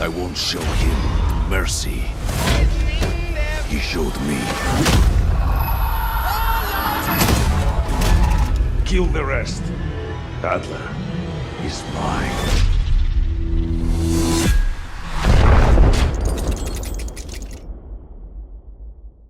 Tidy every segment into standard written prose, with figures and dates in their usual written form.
I won't show him mercy. He showed me. Kill the rest. Adler is mine.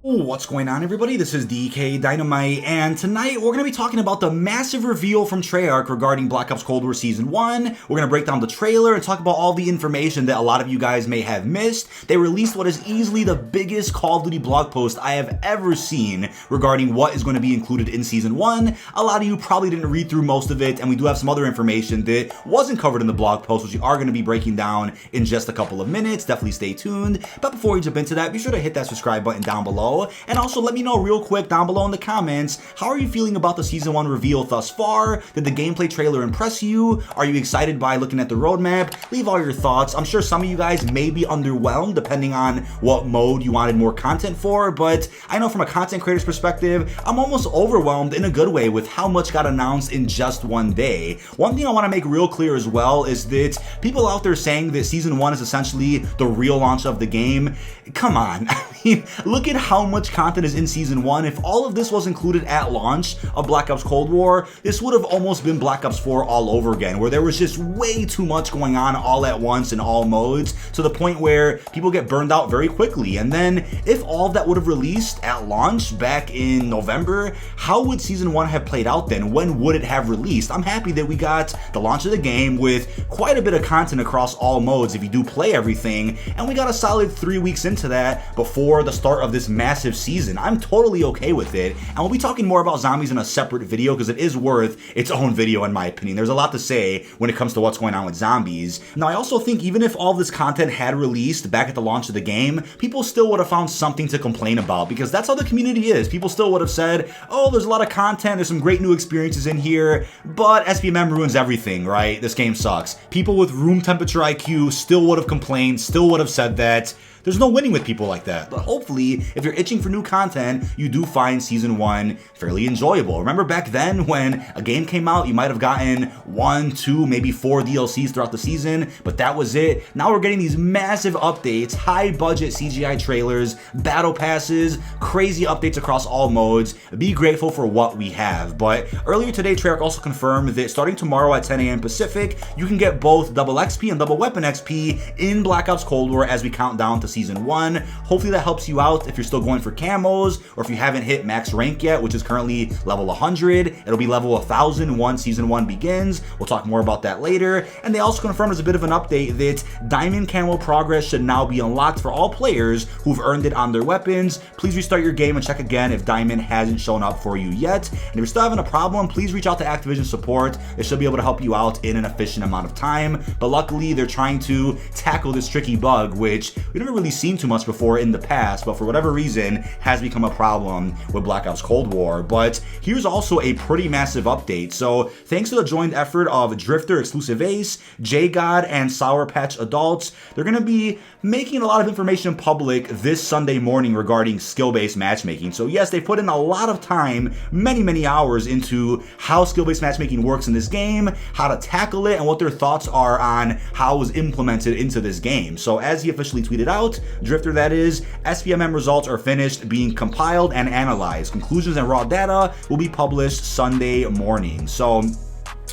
What's going on, everybody? This is dkdynamite, and tonight we're going to be talking about the massive reveal from Treyarch regarding Black Ops Cold War Season 1. We're going to break down the trailer and talk about all the information that a lot of you guys may have missed. They released what is easily the biggest Call of Duty blog post I have ever seen regarding what is going to be included in Season 1. A lot of you probably didn't read through most of it, and we do have some other information that wasn't covered in the blog post, which we are going to be breaking down in just a couple of minutes. Definitely stay tuned. But before we jump into that, be sure to hit that subscribe button down below. And also let me know real quick down below in the comments, how are you feeling about the Season 1 reveal thus far? Did the gameplay trailer impress you? Are you excited by looking at the roadmap? Leave all your thoughts. I'm sure some of you guys may be underwhelmed depending on what mode you wanted more content for, but I know from a content creator's perspective, I'm almost overwhelmed in a good way with how much got announced in just one day. One thing I want to make real clear as well is that people out there saying that Season 1 is essentially the real launch of the game, come on. I mean, look at how much content is in Season 1. If all of this was included at launch of Black Ops Cold War, this would have almost been Black Ops 4 all over again, where there was just way too much going on all at once in all modes, to the point where people get burned out very quickly. And then, if all of that would have released at launch back in November, how would Season 1 have played out then? When would it have released? I'm happy that we got the launch of the game with quite a bit of content across all modes if you do play everything, and we got a solid 3 weeks into that before the start of this massive season. I'm totally okay with it, and we'll be talking more about zombies in a separate video because it is worth its own video in my opinion. There's a lot to say when it comes to what's going on with zombies. Now, I also think even if all this content had released back at the launch of the game, people still would have found something to complain about, because that's how the community is. People still would have said, oh, there's a lot of content, there's some great new experiences in here, but SBMM ruins everything, right? This game sucks. People with room temperature IQ still would have complained, still would have said that. There's no winning with people like that. But hopefully, if you're itching for new content, you do find Season 1 fairly enjoyable. Remember back then when a game came out, you might have gotten 1, 2, maybe 4 DLCs throughout the season, but that was it. Now we're getting these massive updates, high budget CGI trailers, battle passes, crazy updates across all modes. Be grateful for what we have. But earlier today, Treyarch also confirmed that starting tomorrow at 10 a.m. Pacific, you can get both double XP and double weapon XP in Black Ops Cold War as we count down to Season 1. Hopefully that helps you out if you're still going for camos, or if you haven't hit max rank yet, which is currently level 100. It'll be level 1000 once Season 1 begins. We'll talk more about that later. And they also confirmed as a bit of an update that Diamond Camo progress should now be unlocked for all players who've earned it on their weapons. Please restart your game and check again if Diamond hasn't shown up for you yet. And if you're still having a problem, please reach out to Activision support. They should be able to help you out in an efficient amount of time. But luckily, they're trying to tackle this tricky bug, which we never really seen too much before in the past, but for whatever reason has become a problem with Black Ops Cold War. But here's also a pretty massive update. So thanks to the joint effort of Drifter Exclusive Ace, J-God, and Sour Patch Adults, they're going to be making a lot of information public this Sunday morning regarding skill-based matchmaking. So yes, they put in a lot of time, many hours into how skill-based matchmaking works in this game, how to tackle it, and what their thoughts are on how it was implemented into this game. So as he officially tweeted out, Drifter that is, SBMM results are finished being compiled and analyzed. Conclusions and raw data will be published Sunday morning. So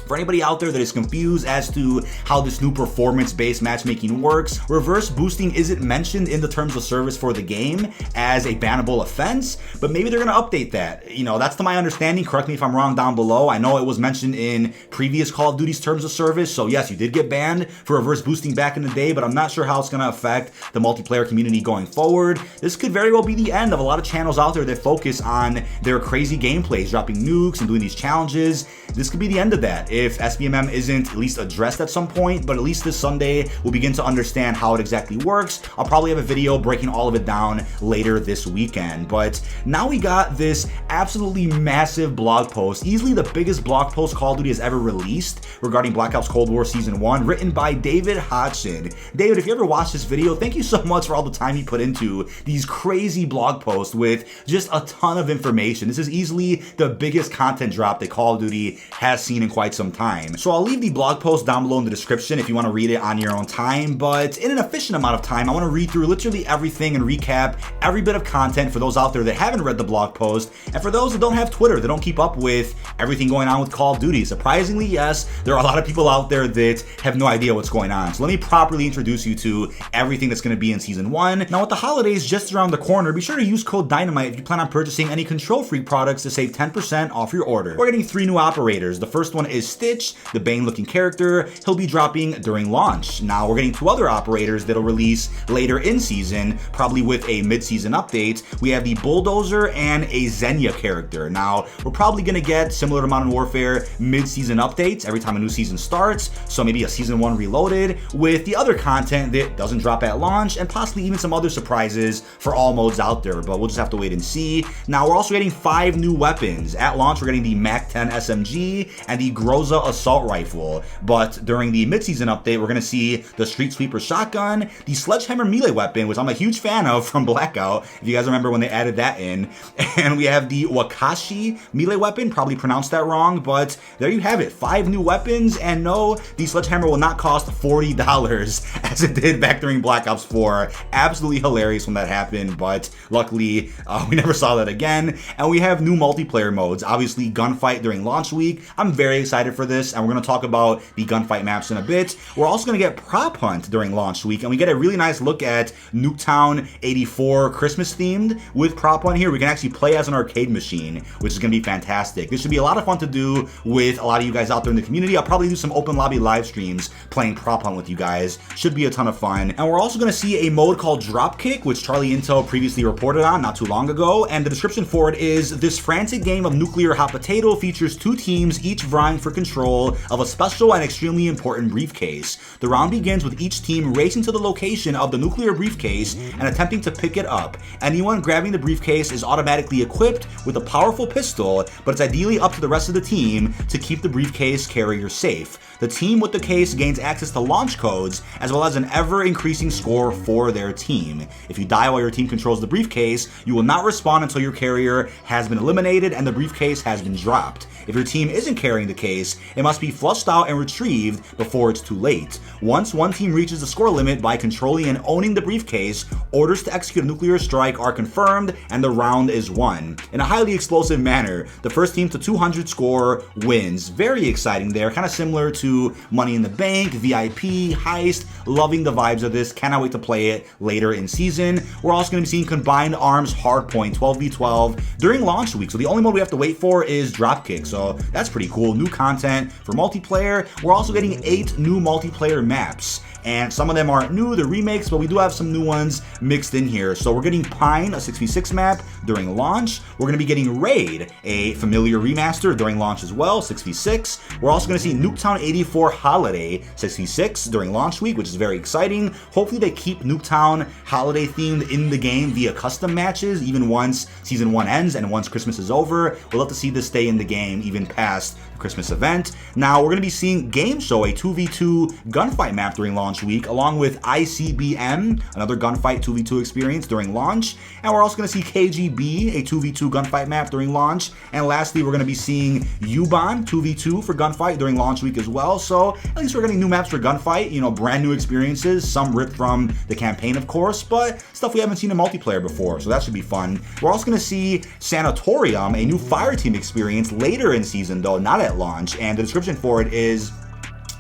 for anybody out there that is confused as to how this new performance-based matchmaking works, reverse boosting isn't mentioned in the terms of service for the game as a bannable offense, but maybe they're going to update that. You know, that's to my understanding. Correct me if I'm wrong down below. I know it was mentioned in previous Call of Duty's terms of service, so yes, you did get banned for reverse boosting back in the day, but I'm not sure how it's going to affect the multiplayer community going forward. This could very well be the end of a lot of channels out there that focus on their crazy gameplays, dropping nukes and doing these challenges. This could be the end of that if SBMM isn't at least addressed at some point, but at least this Sunday we'll begin to understand how it exactly works. I'll probably have a video breaking all of it down later this weekend. But now we got this absolutely massive blog post, easily the biggest blog post Call of Duty has ever released regarding Black Ops Cold War Season 1, written by David Hodgson. David, if you ever watched this video, thank you so much for all the time you put into these crazy blog posts with just a ton of information. This is easily the biggest content drop that Call of Duty has seen in quite some time. So I'll leave the blog post down below in the description if you want to read it on your own time, but in an efficient amount of time, I want to read through literally everything and recap every bit of content for those out there that haven't read the blog post, and for those that don't have Twitter, that don't keep up with everything going on with Call of Duty. Surprisingly, yes, there are a lot of people out there that have no idea what's going on. So let me properly introduce you to everything that's going to be in Season 1. Now, with the holidays just around the corner, be sure to use code DYNAMITE if you plan on purchasing any Control Freak products to save 10% off your order. We're getting 3 new operators. The first one is Stitch, the Bane-looking character. He'll be dropping during launch. Now, we're getting 2 other operators that'll release later in season, probably with a mid-season update. We have the Bulldozer and a Xenia character. Now, we're probably going to get, similar to Modern Warfare, mid-season updates every time a new season starts, so maybe a Season 1 Reloaded, with the other content that doesn't drop at launch, and possibly even some other surprises for all modes out there, but we'll just have to wait and see. Now, we're also getting 5 new weapons. At launch, we're getting the MAC-10 SMG and the Groza Assault Rifle, but during the mid-season update, we're going to see the Street Sweeper Shotgun, the Sledgehammer melee weapon, which I'm a huge fan of from Blackout, if you guys remember when they added that in, and we have the Wakashi melee weapon, probably pronounced that wrong, but there you have it, 5 new weapons, and no, the Sledgehammer will not cost $40 as it did back during Black Ops 4. Absolutely hilarious when that happened, but luckily we never saw that again. And we have new multiplayer modes, obviously Gunfight during launch week. I'm very excited for this, and we're going to talk about the Gunfight maps in a bit. We're also going to get Prop Hunt during launch week, and we get a really nice look at Nuketown 84 Christmas themed with Prop Hunt here. We can actually play as an arcade machine, which is going to be fantastic. This should be a lot of fun to do with a lot of you guys out there in the community. I'll probably do some open lobby live streams playing Prop Hunt with you guys. Should be a ton of fun. And we're also going to see a mode called Dropkick, which Charlie Intel previously reported on not too long ago, and the description for it is: this frantic game of nuclear hot potato features 2 teams each vying for control of a special and extremely important briefcase. The round begins with each team racing to the location of the nuclear briefcase and attempting to pick it up. Anyone grabbing the briefcase is automatically equipped with a powerful pistol, but it's ideally up to the rest of the team to keep the briefcase carrier safe. The team with the case gains access to launch codes, as well as an ever-increasing score for their team. If you die while your team controls the briefcase, you will not respawn until your carrier has been eliminated and the briefcase has been dropped. If your team isn't carrying the case, it must be flushed out and retrieved before it's too late. Once one team reaches the score limit by controlling and owning the briefcase, orders to execute a nuclear strike are confirmed and the round is won. In a highly explosive manner, the first team to 200 score wins. Very exciting there, kind of similar to Money in the Bank, VIP, Heist. Loving the vibes of this. Cannot wait to play it later in season. We're also going to be seeing Combined Arms Hardpoint 12v12 during launch week. So the only mode we have to wait for is Dropkick. So that's pretty cool. New content for multiplayer. We're also getting 8 new multiplayer maps, and some of them aren't new, they're remakes, but we do have some new ones mixed in here. So we're getting Pine, a 6v6 map during launch. We're going to be getting Raid, a familiar remaster during launch as well, 6v6. We're also going to see Nuketown 84 Holiday, 6v6 during launch week, which is very exciting. Hopefully they keep Nuketown Holiday themed in the game via custom matches, even once Season 1 ends and once Christmas is over. We'll love to see this stay in the game even past the Christmas event. Now we're going to be seeing Game Show, a 2v2 gunfight map during launch week, along with ICBM, another gunfight 2v2 experience during launch. And we're also going to see KGB, a 2v2 gunfight map during launch. And lastly, we're going to be seeing Uban 2v2 for gunfight during launch week as well. So at least we're getting new maps for gunfight, you know, brand new experiences, some ripped from the campaign, of course, but stuff we haven't seen in multiplayer before, so that should be fun. We're also going to see Sanatorium, a new Fireteam experience later in season, though not at launch, and the description for it is: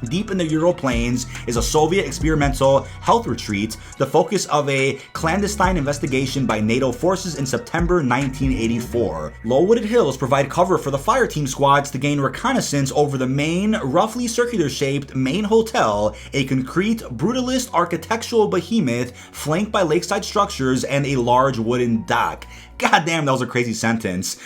deep in the Ural Plains is a Soviet experimental health retreat, the focus of a clandestine investigation by NATO forces in September 1984. Low-wooded hills provide cover for the fireteam squads to gain reconnaissance over the main, roughly circular-shaped main hotel, a concrete, brutalist architectural behemoth flanked by lakeside structures and a large wooden dock. God damn, that was a crazy sentence.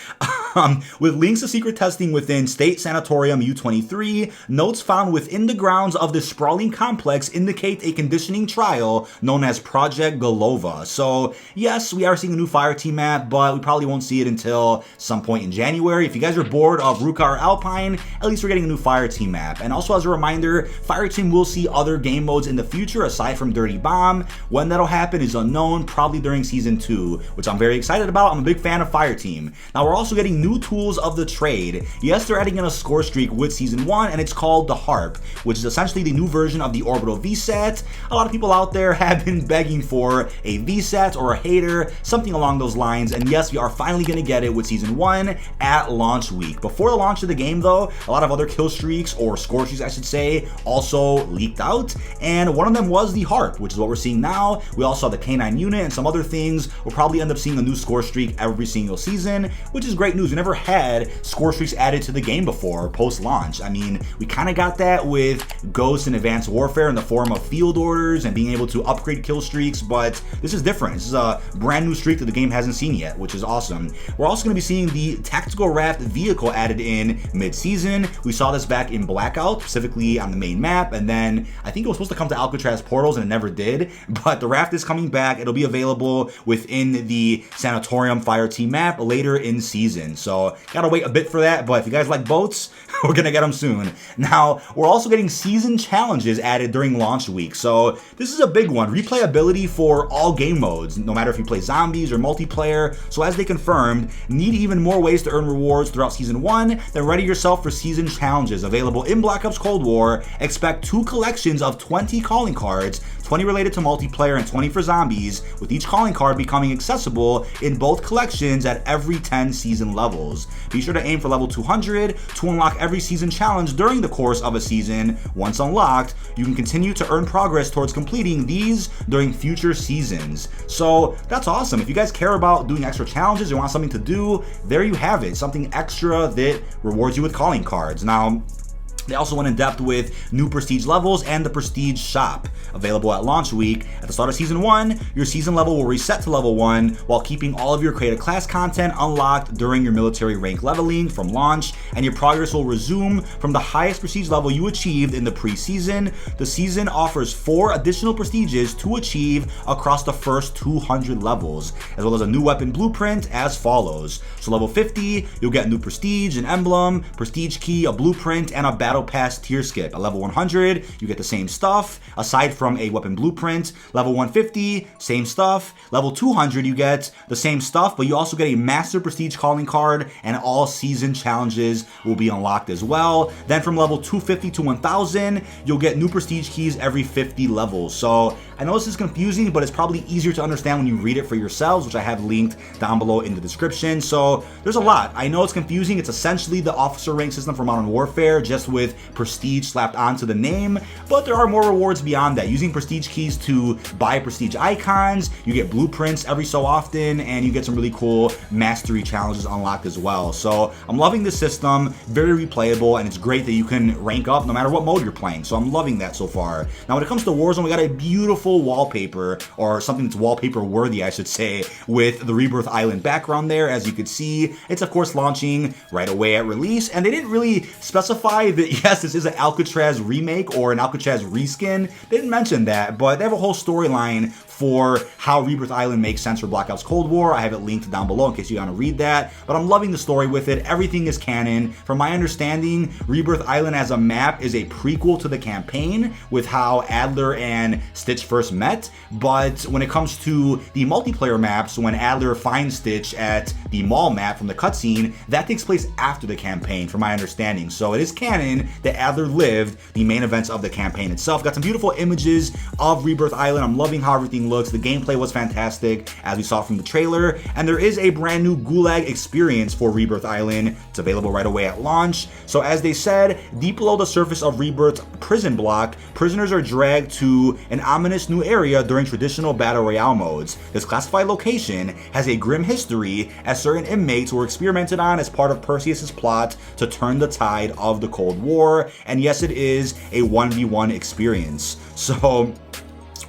With links to secret testing within State Sanatorium U-23, notes found within the grounds of this sprawling complex indicate a conditioning trial known as Project Golova. So yes, we are seeing a new Fireteam map, but we probably won't see it until some point in January. If you guys are bored of Ruka or Alpine, at least we're getting a new Fireteam map. And also as a reminder, Fireteam will see other game modes in the future aside from Dirty Bomb. When that'll happen is unknown, probably during Season 2, which I'm very excited about. I'm a big fan of Fireteam. Now we're also getting introducing new tools of the trade. Yes, they're adding in a score streak with Season 1, and it's called the Harp, which is essentially the new version of the Orbital VSAT. A lot of people out there have been begging for a VSAT or a hater, something along those lines, and yes, we are finally going to get it with Season 1 at launch week. Before the launch of the game, though, a lot of other kill streaks, or score streaks I should say, also leaked out, and one of them was the Harp, which is what we're seeing now. We also saw the K9 unit and some other things. We'll probably end up seeing a new score streak every single season, which is great news. We never had score streaks added to the game before post-launch. I mean, we kind of got that with Ghost and Advanced Warfare in the form of field orders and being able to upgrade kill streaks, but this is different. This is a brand new streak that the game hasn't seen yet, which is awesome. We're also going to be seeing the Tactical Raft Vehicle added in mid-season. We saw this back in Blackout, specifically on the main map, and then I think it was supposed to come to Alcatraz Portals and it never did, but the raft is coming back. It'll be available within the Sanatorium Fire Team map later in season, so gotta wait a bit for that, but if you guys like boats, we're gonna get them soon. Now, we're also getting season challenges added during launch week, so this is a big one. Replayability for all game modes, no matter if you play zombies or multiplayer, so as they confirmed, need even more ways to earn rewards throughout Season 1, then ready yourself for season challenges available in Black Ops Cold War. Expect 2 collections of 20 calling cards, 20 related to multiplayer and 20 for zombies, with each calling card becoming accessible in both collections at every 10 season levels. Be sure to aim for level 200 to unlock every season challenge during the course of a season. Once unlocked, you can continue to earn progress towards completing these during future seasons. So that's awesome. If you guys care about doing extra challenges, you want something to do, there you have it. Something extra that rewards you with calling cards. Now, they also went in depth with new prestige levels and the prestige shop available at launch week. At the start of Season 1, your season level will reset to level 1 while keeping all of your created class content unlocked during your military rank leveling from launch, and your progress will resume from the highest prestige level you achieved in the pre-season. The season offers 4 additional prestiges to achieve across the first 200 levels, as well as a new weapon blueprint as follows. So level 50, you'll get a new prestige, an emblem, prestige key, a blueprint, and a battle pass tier skip. At level 100, you get the same stuff, aside from a weapon blueprint. Level 150, same stuff. Level 200, you get the same stuff, but you also get a master prestige calling card, and all season challenges will be unlocked as well. Then from level 250 to 1000, you'll get new prestige keys every 50 levels. So I know this is confusing, but it's probably easier to understand when you read it for yourselves, which I have linked down below in the description. So there's a lot. I know it's confusing. It's essentially the officer rank system for Modern Warfare, just with prestige slapped onto the name, but there are more rewards beyond that. Using prestige keys to buy prestige icons, you get blueprints every so often, and you get some really cool mastery challenges unlocked as well. So I'm loving this system, very replayable, and it's great that you can rank up no matter what mode you're playing. So I'm loving that so far. Now when it comes to Warzone, we got a beautiful wallpaper, or something that's wallpaper worthy, I should say, with the Rebirth Island background there. As you could see, it's of course launching right away at release, and they didn't really specify that yes, this is an Alcatraz remake or an Alcatraz reskin. They didn't mention that, but they have a whole storyline for how Rebirth Island makes sense for Black Ops Cold War. I have it linked down below in case you want to read that, but I'm loving the story with it. Everything is canon. From my understanding, Rebirth Island as a map is a prequel to the campaign with how Adler and Stitch first met, but when it comes to the multiplayer maps, when Adler finds Stitch at the mall map from the cutscene, that takes place after the campaign, from my understanding. So it is canon that Adler lived the main events of the campaign itself. Got some beautiful images of Rebirth Island. I'm loving how everything looks. The gameplay was fantastic, as we saw from the trailer, and there is a brand new Gulag experience for Rebirth Island. It's available right away at launch. So as they said, deep below the surface of Rebirth's prison block, prisoners are dragged to an ominous new area during traditional battle royale modes. This classified location has a grim history, as certain inmates were experimented on as part of Perseus's plot to turn the tide of the Cold War, and yes, it is a 1v1 experience. So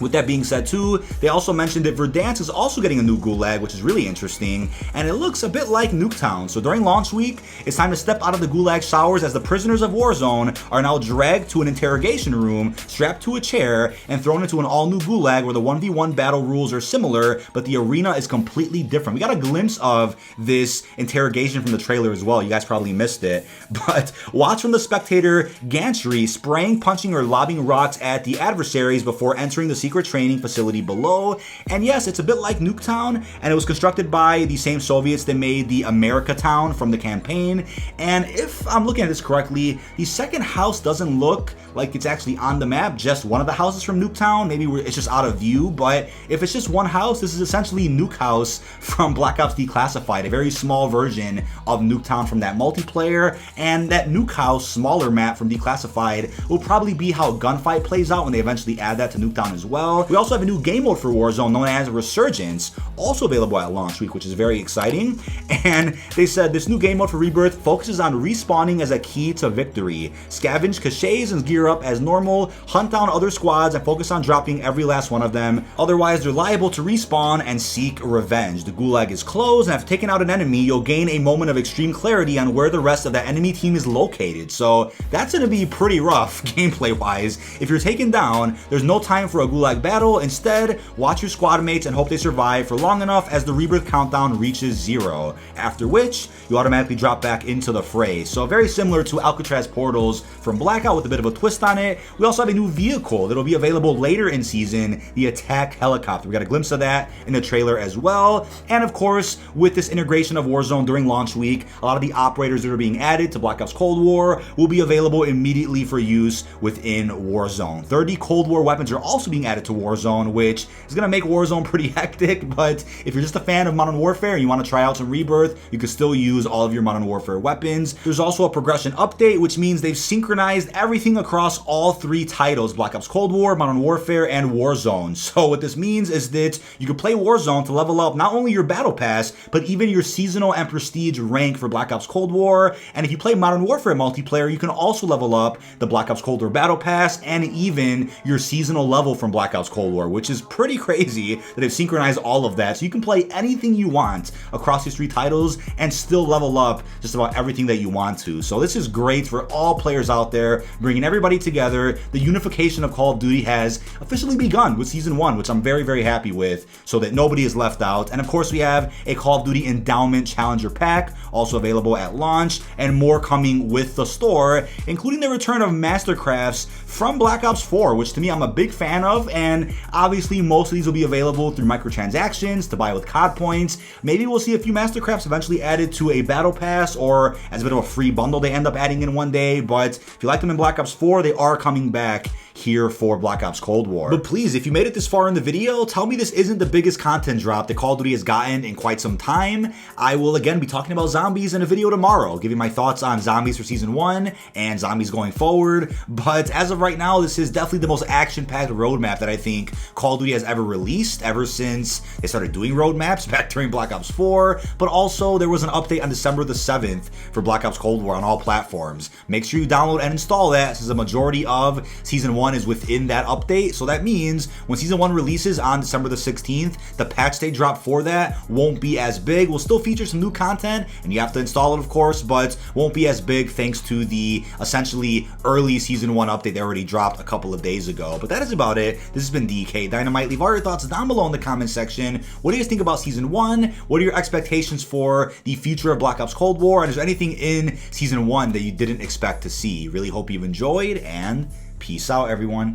with that being said too, they also mentioned that Verdansk is also getting a new Gulag, which is really interesting, and it looks a bit like Nuketown. So during launch week, it's time to step out of the Gulag showers, as the prisoners of Warzone are now dragged to an interrogation room, strapped to a chair, and thrown into an all-new Gulag where the 1v1 battle rules are similar, but the arena is completely different. We got a glimpse of this interrogation from the trailer as well. You guys probably missed it, but watch from the spectator gantry spraying, punching, or lobbing rocks at the adversaries before entering the secret secret training facility below. And yes, it's a bit like Nuketown, and it was constructed by the same Soviets that made the America Town from the campaign. And if I'm looking at this correctly, the second house doesn't look like it's actually on the map, just one of the houses from Nuketown. Maybe it's just out of view, but if it's just one house, this is essentially Nuke House from Black Ops Declassified, a very small version of Nuketown from that multiplayer. And that Nuke House smaller map from Declassified will probably be how Gunfight plays out when they eventually add that to Nuketown as well. We also have a new game mode for Warzone known as Resurgence, also available at launch week, which is very exciting. And they said this new game mode for Rebirth focuses on respawning as a key to victory. Scavenge caches and gear up as normal, hunt down other squads and focus on dropping every last one of them. Otherwise, they're liable to respawn and seek revenge. The Gulag is closed, and after taking out an enemy, you'll gain a moment of extreme clarity on where the rest of the enemy team is located. So that's going to be pretty rough gameplay-wise. If you're taken down, there's no time for a Gulag battle. Instead, watch your squad mates and hope they survive for long enough as the Rebirth countdown reaches 0, after which you automatically drop back into the fray. So very similar to Alcatraz portals from Blackout with a bit of a twist on it. We also have a new vehicle that'll be available later in season, the attack helicopter. We got a glimpse of that in the trailer as well. And of course, with this integration of Warzone during launch week, a lot of the operators that are being added to Black Ops Cold War will be available immediately for use within Warzone. 30 Cold War weapons are also being added to Warzone, which is going to make Warzone pretty hectic, but if you're just a fan of Modern Warfare and you want to try out some Rebirth, you can still use all of your Modern Warfare weapons. There's also a progression update, which means they've synchronized everything across all 3 titles, Black Ops Cold War, Modern Warfare, and Warzone. So what this means is that you can play Warzone to level up not only your battle pass, but even your seasonal and prestige rank for Black Ops Cold War. And if you play Modern Warfare multiplayer, you can also level up the Black Ops Cold War battle pass and even your seasonal level from Black Ops Cold War, which is pretty crazy that they've synchronized all of that. So you can play anything you want across these 3 titles and still level up just about everything that you want to. So this is great for all players out there, bringing everybody together. The unification of Call of Duty has officially begun with Season 1, which I'm very, very happy with, so that nobody is left out. And of course, we have a Call of Duty Endowment Challenger Pack, also available at launch, and more coming with the store, including the return of Mastercrafts from Black Ops 4, which to me I'm a big fan of. And obviously most of these will be available through microtransactions to buy with COD points. Maybe we'll see a few Mastercrafts eventually added to a battle pass or as a bit of a free bundle they end up adding in one day. But if you like them in Black Ops 4, they are coming back here for Black Ops Cold War. But please, if you made it this far in the video, tell me this isn't the biggest content drop that Call of Duty has gotten in quite some time. I will again be talking about zombies in a video tomorrow, giving my thoughts on zombies for Season 1 and zombies going forward. But as of right now, this is definitely the most action-packed roadmap that I think Call of Duty has ever released, ever since they started doing roadmaps back during Black Ops 4. But also, there was an update on December the 7th for Black Ops Cold War on all platforms. Make sure you download and install that, since the majority of Season 1 is within that update. So that means when Season 1 releases on December the 16th, the patch they drop for that won't be as big. We'll still feature some new content, and you have to install it, of course, but won't be as big thanks to the essentially early Season 1 update they already dropped a couple of days ago. But that is about it. This has been dkdynamite. Leave all your thoughts down below in the comment section. What do you guys think about Season 1? What are your expectations for the future of Black Ops Cold War? And is there anything in Season 1 that you didn't expect to see? Really hope you've enjoyed, and peace out, everyone.